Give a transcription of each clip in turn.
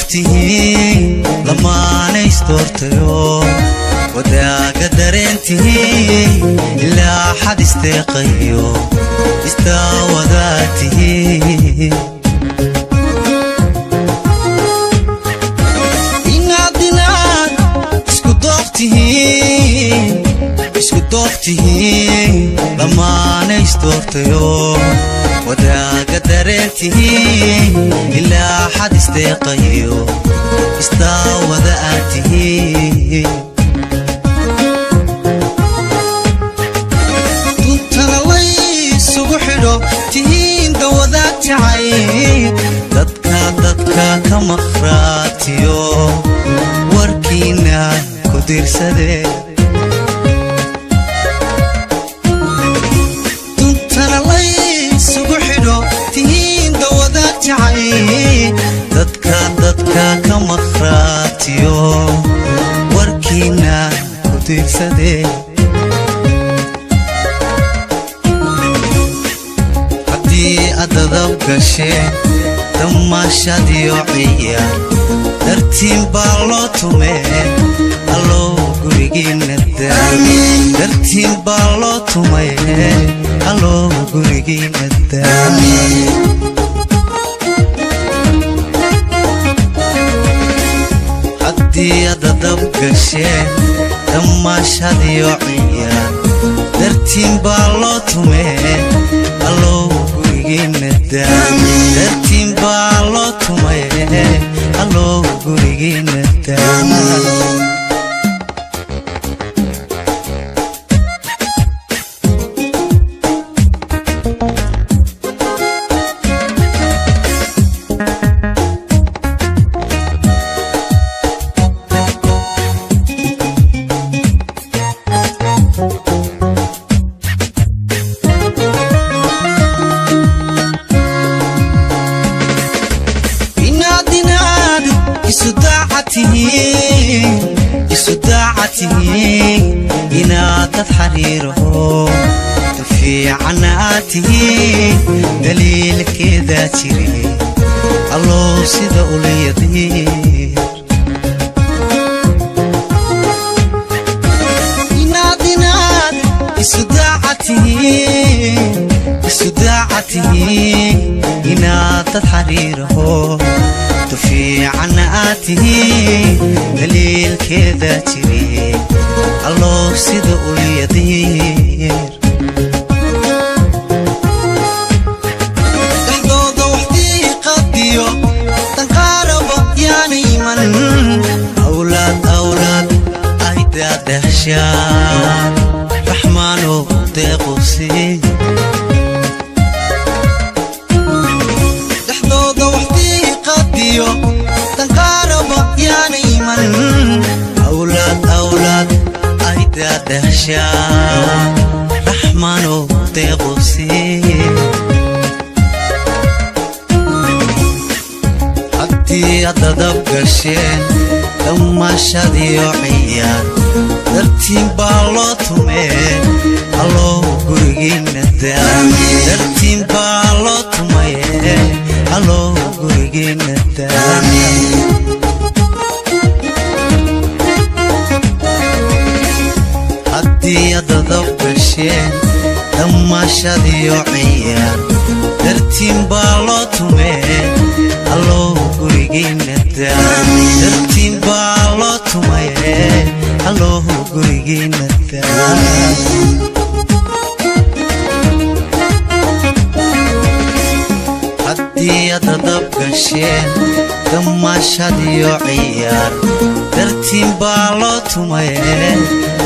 doftihiin lamaana isdoortayo wadaaga dareentihiin ilaa xad isteeqayo istawadaatihiin inaad isku dooftihiin lamaana isdoortayo wadaaga dareentihiin ilaa xad isteeqayo istawadaatihiin duntana laysugu xidho tihiin dawadaad jacayl dadka ka maqraatiyo warkiina ku dirsadee dadka ka maqraatiyo warkiina ku dirsadee haddii aad dadab gasheen damaashadiyo ciyaar dartiin baa loo tumee alloo gurigiina dartiin baa loo tumee alloo gurigiina haddii aad dadab gasheen damaashadiyo ciyaar dartiin baa loo tumee alloo gurigiina dartiin baa loo tumee alloo gurigiina isu daacatihiin inaad dad xariiraho fiicanna aad tihiin daliilkeedaa jire alloo sida ulayadiir inaad isu daacatihiin inaad dad xariiraho fiicanna aad tihiin daliilkeedaa jire alloo sida ulyadiir dhexdooda waxdii qadiyo danqaaraba yaana iman awlaad ay daadahshaan raxmaanow deequsii danqaaraba yaana iman awlaad ay daadahshaan raxmaanow deequsii haddii aad dadab gasheen damaashadiyo ciyaar dartiin baa loo tumee alloo gurigiina dartiin baa loo tumee alloo gurigiina haddii aad dadab gasheen damaashadiyo ciyaar dartiin baa loo tumee alloo gurigiina dartiin baa loo tumee alloo gurigiina haddii aad dadab gasheen damaashadiyo ciyaar dartiin baa loo tumee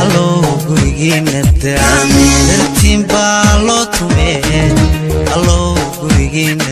alloo gurigiina dartiin baa loo tumee alloo gurigiina